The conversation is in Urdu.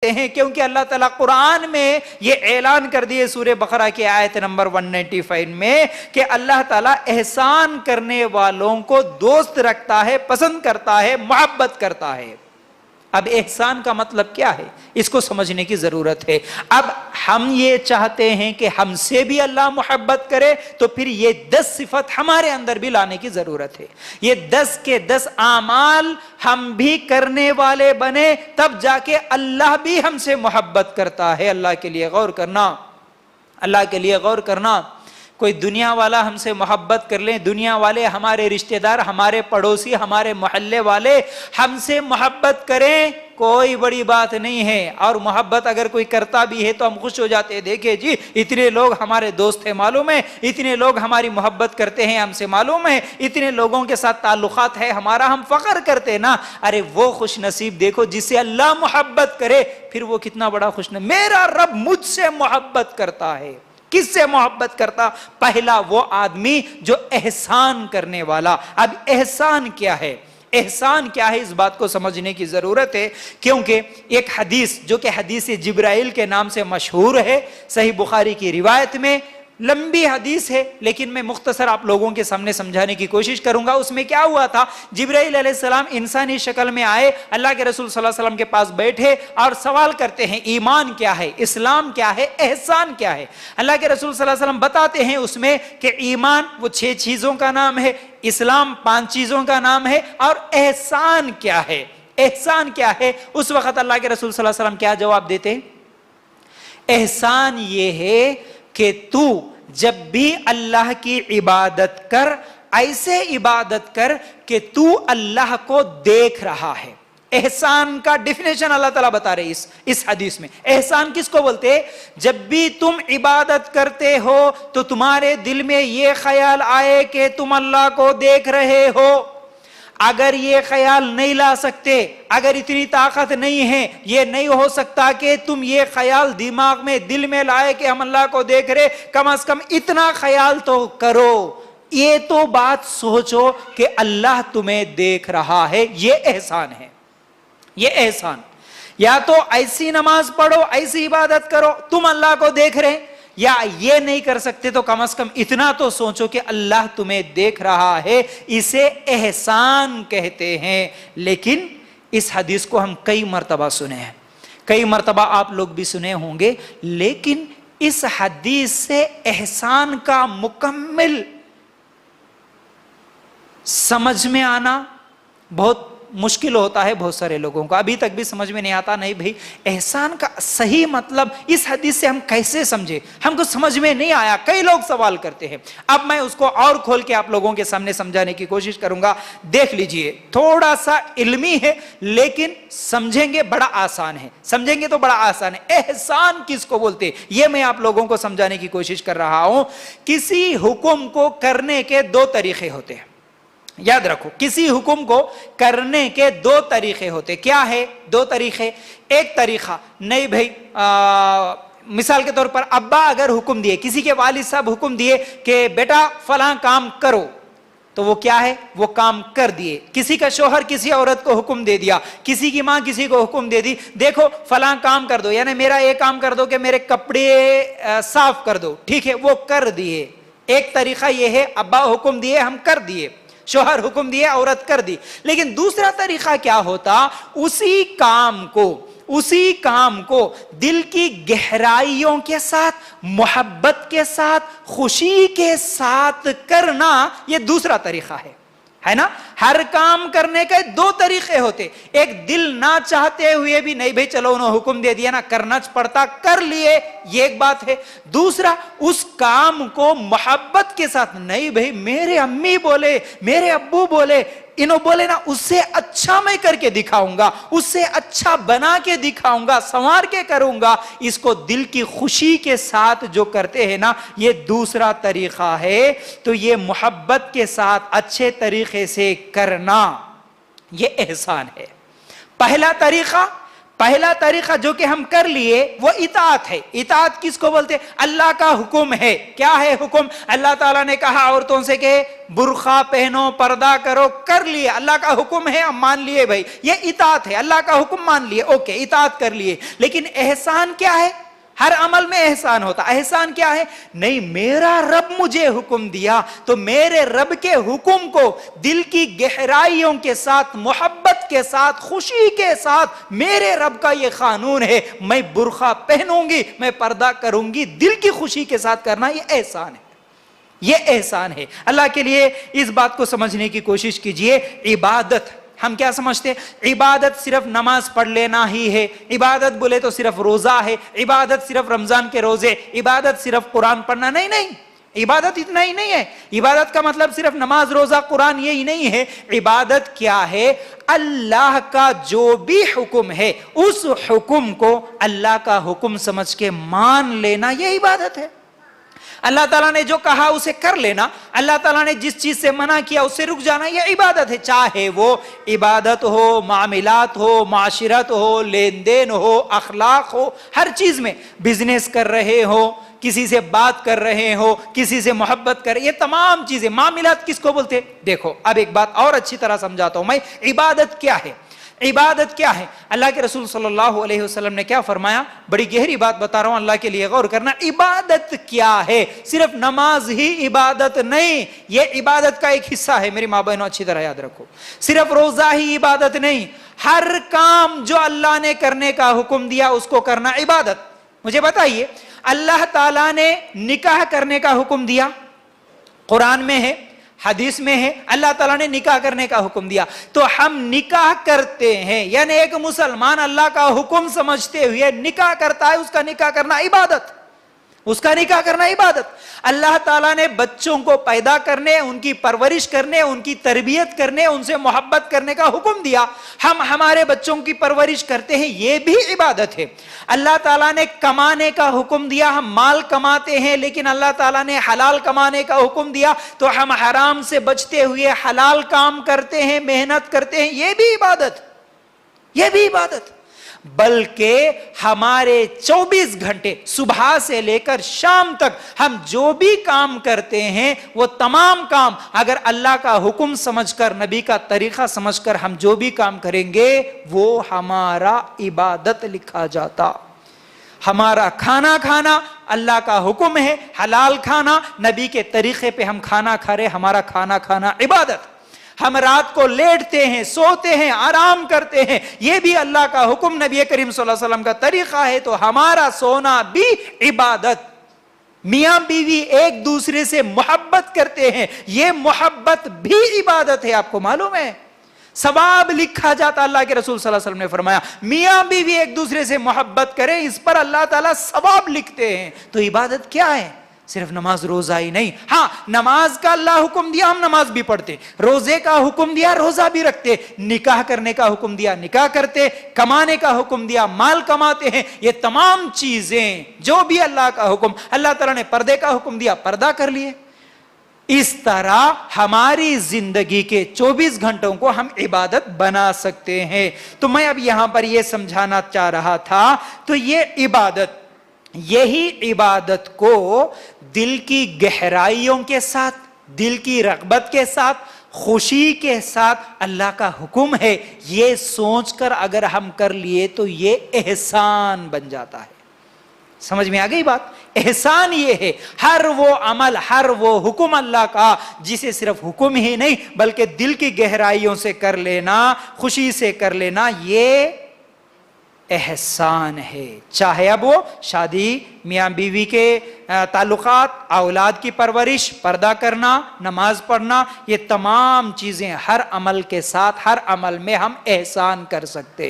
ہیں، کیونکہ اللہ تعالیٰ قرآن میں یہ اعلان کر دیے سورہ بقرہ کی آیت نمبر 195 میں کہ اللہ تعالیٰ احسان کرنے والوں کو دوست رکھتا ہے، پسند کرتا ہے، محبت کرتا ہے۔ اب احسان کا مطلب کیا ہے، اس کو سمجھنے کی ضرورت ہے۔ اب ہم یہ چاہتے ہیں کہ ہم سے بھی اللہ محبت کرے، تو پھر یہ 10 صفت ہمارے اندر بھی لانے کی ضرورت ہے۔ یہ 10 کے 10 اعمال ہم بھی کرنے والے بنے، تب جا کے اللہ بھی ہم سے محبت کرتا ہے۔ اللہ کے لیے غور کرنا، اللہ کے لیے غور کرنا۔ کوئی دنیا والا ہم سے محبت کر لیں، دنیا والے ہمارے رشتہ دار، ہمارے پڑوسی، ہمارے محلے والے ہم سے محبت کریں، کوئی بڑی بات نہیں ہے۔ اور محبت اگر کوئی کرتا بھی ہے تو ہم خوش ہو جاتے ہیں، دیکھیں جی اتنے لوگ ہمارے دوست ہیں معلوم ہے، اتنے لوگ ہماری محبت کرتے ہیں ہم سے معلوم ہے، اتنے لوگوں کے ساتھ تعلقات ہے ہمارا، ہم فخر کرتے نا۔ ارے وہ خوش نصیب دیکھو جس سے اللہ محبت کرے، پھر وہ کتنا بڑا خوش نصیب۔ میرا رب مجھ سے محبت کرتا ہے۔ کس سے محبت کرتا؟ پہلا وہ آدمی جو احسان کرنے والا۔ اب احسان کیا ہے؟ احسان کیا ہے، اس بات کو سمجھنے کی ضرورت ہے، کیونکہ ایک حدیث جو کہ حدیث جبرائیل کے نام سے مشہور ہے، صحیح بخاری کی روایت میں، لمبی حدیث ہے لیکن میں مختصر آپ لوگوں کے سامنے سمجھانے کی کوشش کروں گا۔ اس میں کیا ہوا تھا، جبرائیل علیہ السلام انسانی شکل میں آئے، اللہ کے رسول صلی اللہ علیہ وسلم کے پاس بیٹھے اور سوال کرتے ہیں ایمان کیا ہے، اسلام کیا ہے، احسان کیا ہے۔ اللہ کے رسول صلی اللہ علیہ وسلم بتاتے ہیں اس میں کہ ایمان وہ 6 چیزوں کا نام ہے، اسلام 5 چیزوں کا نام ہے، اور احسان کیا ہے، احسان کیا ہے۔ اس وقت اللہ کے رسول صلی اللہ علیہ وسلم کیا جواب دیتے ہیں؟ احسان یہ ہے کہ تو جب بھی اللہ کی عبادت کر، ایسے عبادت کر کہ تو اللہ کو دیکھ رہا ہے۔ احسان کا ڈیفینیشن اللہ تعالیٰ بتا رہے اس حدیث میں۔ احسان کس کو بولتے ہیں؟ جب بھی تم عبادت کرتے ہو تو تمہارے دل میں یہ خیال آئے کہ تم اللہ کو دیکھ رہے ہو۔ اگر یہ خیال نہیں لا سکتے، اگر اتنی طاقت نہیں ہے، یہ نہیں ہو سکتا کہ تم یہ خیال دماغ میں دل میں لائے کہ ہم اللہ کو دیکھ رہے، کم از کم اتنا خیال تو کرو، یہ تو بات سوچو کہ اللہ تمہیں دیکھ رہا ہے۔ یہ احسان ہے، یہ احسان۔ یا تو ایسی نماز پڑھو، ایسی عبادت کرو تم اللہ کو دیکھ رہے، یا یہ نہیں کر سکتے تو کم از کم اتنا تو سوچو کہ اللہ تمہیں دیکھ رہا ہے۔ اسے احسان کہتے ہیں۔ لیکن اس حدیث کو ہم کئی مرتبہ سنے ہیں، کئی مرتبہ آپ لوگ بھی سنے ہوں گے، لیکن اس حدیث سے احسان کا مکمل سمجھ میں آنا بہت مشکل ہوتا ہے بہت سارے لوگوں کو۔ ابھی تک بھی سمجھ میں نہیں آتا، نہیں بھائی احسان کا صحیح مطلب اس حدیث سے ہم کیسے سمجھے، ہم کو سمجھ میں نہیں آیا۔ کئی لوگ سوال کرتے ہیں، اب میں اس کو اور کھول کے آپ لوگوں کے سامنے سمجھانے کی کوشش کروں گا۔ دیکھ لیجئے، تھوڑا سا علمی ہے لیکن سمجھیں گے بڑا آسان ہے، سمجھیں گے تو بڑا آسان ہے۔ احسان کس کو بولتے، یہ میں آپ لوگوں کو سمجھانے کی کوشش کر رہا ہوں۔ کسی حکم کو کرنے کے 2 طریقے ہوتے ہیں، یاد رکھو، کسی حکم کو کرنے کے 2 طریقے ہوتے۔ کیا ہے 2 طریقے؟ ایک طریقہ، نہیں بھائی مثال کے طور پر ابا اگر حکم دیے، کسی کے والد صاحب حکم دیے کہ بیٹا فلاں کام کرو، تو وہ کیا ہے، وہ کام کر دیے۔ کسی کا شوہر کسی عورت کو حکم دے دیا، کسی کی ماں کسی کو حکم دے دی، دیکھو فلاں کام کر دو، یعنی میرا یہ کام کر دو کہ میرے کپڑے صاف کر دو، ٹھیک ہے، وہ کر دیے۔ ایک طریقہ یہ ہے، ابا حکم دیے ہم کر دیے، شوہر حکم دیے عورت کر دی۔ لیکن دوسرا طریقہ کیا ہوتا، اسی کام کو دل کی گہرائیوں کے ساتھ، محبت کے ساتھ، خوشی کے ساتھ کرنا، یہ دوسرا طریقہ ہے نا۔ ہر کام کرنے کے 2 طریقے ہوتے، ایک دل نہ چاہتے ہوئے بھی نہیں بھائی چلو انہوں حکم دے دیا نا، کرنا پڑتا، کر لیے، یہ ایک بات ہے۔ دوسرا اس کام کو محبت کے ساتھ، نہیں بھائی میرے امی بولے، میرے ابو بولے، انہوں بولے نا، اس سے اچھا میں کر کے دکھاؤں گا، اس سے اچھا بنا کے دکھاؤں گا، سنوار کے کروں گا، اس کو دل کی خوشی کے ساتھ جو کرتے ہیں نا، یہ دوسرا طریقہ ہے۔ تو یہ محبت کے ساتھ اچھے طریقے سے کرنا، یہ احسان ہے۔ پہلا پہلا طریقہ جو کہ ہم کر لیے وہ اطاعت ہے. اطاعت کس کو بولتے؟ اللہ کا حکم ہے. کیا ہے حکم؟ اللہ تعالیٰ نے کہا عورتوں سے کہ برقع پہنو، پردہ کرو، کر لیے. اللہ کا حکم ہے، ہم مان لیے بھائی یہ اطاعت ہے. اللہ کا حکم مان لیے، اوکے اطاعت کر لیے. لیکن احسان کیا ہے؟ ہر عمل میں احسان ہوتا. احسان کیا ہے؟ نہیں، میرا رب مجھے حکم دیا تو میرے رب کے حکم کو دل کی گہرائیوں کے ساتھ، محبت کے ساتھ، خوشی کے ساتھ، میرے رب کا یہ قانون ہے، میں برقع پہنوں گی، میں پردہ کروں گی، دل کی خوشی کے ساتھ کرنا، یہ احسان ہے. یہ احسان ہے. اللہ کے لیے اس بات کو سمجھنے کی کوشش کیجئے. عبادت ہم کیا سمجھتے؟ عبادت صرف نماز پڑھ لینا ہی ہے. عبادت بولے تو صرف روزہ ہے. عبادت صرف رمضان کے روزے. عبادت صرف قرآن پڑھنا. نہیں نہیں، عبادت اتنا ہی نہیں ہے. عبادت کا مطلب صرف نماز، روزہ، قرآن یہی نہیں ہے. عبادت کیا ہے؟ اللہ کا جو بھی حکم ہے اس حکم کو اللہ کا حکم سمجھ کے مان لینا، یہ عبادت ہے. اللہ تعالیٰ نے جو کہا اسے کر لینا، اللہ تعالیٰ نے جس چیز سے منع کیا اس سے رک جانا، یہ عبادت ہے. چاہے وہ عبادت ہو، معاملات ہو، معاشرت ہو، لین دین ہو، اخلاق ہو، ہر چیز میں. بزنس کر رہے ہو، کسی سے بات کر رہے ہو، کسی سے محبت کر رہے، یہ تمام چیزیں. معاملات کس کو بولتے؟ دیکھو اب ایک بات اور اچھی طرح سمجھاتا ہوں میں. عبادت کیا ہے؟ عبادت کیا ہے؟ اللہ کے رسول صلی اللہ علیہ وسلم نے کیا فرمایا؟ بڑی گہری بات بتا رہا ہوں، اللہ کے لیے غور کرنا. عبادت کیا ہے؟ صرف نماز ہی عبادت نہیں، یہ عبادت کا ایک حصہ ہے. میری ماں بہنوں اچھی طرح یاد رکھو. صرف روزہ ہی عبادت نہیں، ہر کام جو اللہ نے کرنے کا حکم دیا اس کو کرنا عبادت. مجھے بتائیے، اللہ تعالیٰ نے نکاح کرنے کا حکم دیا، قرآن میں ہے، حدیث میں ہے. اللہ تعالیٰ نے نکاح کرنے کا حکم دیا تو ہم نکاح کرتے ہیں. یعنی ایک مسلمان اللہ کا حکم سمجھتے ہوئے نکاح کرتا ہے، اس کا نکاح کرنا عبادت. اس کا نکاح کرنا عبادت. اللہ تعالیٰ نے بچوں کو پیدا کرنے، ان کی پرورش کرنے، ان کی تربیت کرنے، ان سے محبت کرنے کا حکم دیا. ہم ہمارے بچوں کی پرورش کرتے ہیں، یہ بھی عبادت ہے. اللہ تعالیٰ نے کمانے کا حکم دیا، ہم مال کماتے ہیں، لیکن اللہ تعالیٰ نے حلال کمانے کا حکم دیا تو ہم حرام سے بچتے ہوئے حلال کام کرتے ہیں، محنت کرتے ہیں، یہ بھی عبادت. یہ بھی عبادت. بلکہ ہمارے 24 گھنٹے صبح سے لے کر شام تک ہم جو بھی کام کرتے ہیں وہ تمام کام اگر اللہ کا حکم سمجھ کر، نبی کا طریقہ سمجھ کر ہم جو بھی کام کریں گے وہ ہمارا عبادت لکھا جاتا. ہمارا کھانا کھانا اللہ کا حکم ہے، حلال کھانا، نبی کے طریقے پہ ہم کھانا کھا رہے، ہمارا کھانا کھانا عبادت. ہم رات کو لیٹتے ہیں، سوتے ہیں، آرام کرتے ہیں، یہ بھی اللہ کا حکم، نبی کریم صلی اللہ علیہ وسلم کا طریقہ ہے، تو ہمارا سونا بھی عبادت. میاں بیوی ایک دوسرے سے محبت کرتے ہیں، یہ محبت بھی عبادت ہے. آپ کو معلوم ہے ثواب لکھا جاتا. اللہ کے رسول صلی اللہ علیہ وسلم نے فرمایا میاں بیوی ایک دوسرے سے محبت کریں، اس پر اللہ تعالیٰ ثواب لکھتے ہیں. تو عبادت کیا ہے؟ صرف نماز روزہ ہی نہیں. ہاں، نماز کا اللہ حکم دیا، ہم نماز بھی پڑھتے، روزے کا حکم دیا، روزہ بھی رکھتے، نکاح کرنے کا حکم دیا، نکاح کرتے، کمانے کا حکم دیا، مال کماتے ہیں. یہ تمام چیزیں جو بھی اللہ کا حکم، اللہ تعالیٰ نے پردے کا حکم دیا، پردہ کر لیے. اس طرح ہماری زندگی کے 24 گھنٹوں کو ہم عبادت بنا سکتے ہیں. تو میں اب یہاں پر یہ سمجھانا چاہ رہا تھا، تو یہ عبادت، یہی عبادت کو دل کی گہرائیوں کے ساتھ، دل کی رغبت کے ساتھ، خوشی کے ساتھ اللہ کا حکم ہے، یہ سوچ کر اگر ہم کر لیے تو یہ احسان بن جاتا ہے. سمجھ میں آ گئی بات؟ احسان یہ ہے ہر وہ عمل، ہر وہ حکم اللہ کا جسے صرف حکم ہی نہیں بلکہ دل کی گہرائیوں سے کر لینا، خوشی سے کر لینا، یہ احسان ہے. چاہے اب وہ شادی، میاں بیوی کے تعلقات، اولاد کی پرورش، پردہ کرنا، نماز پڑھنا، یہ تمام چیزیں ہر عمل کے ساتھ، ہر عمل میں ہم احسان کر سکتے ہیں.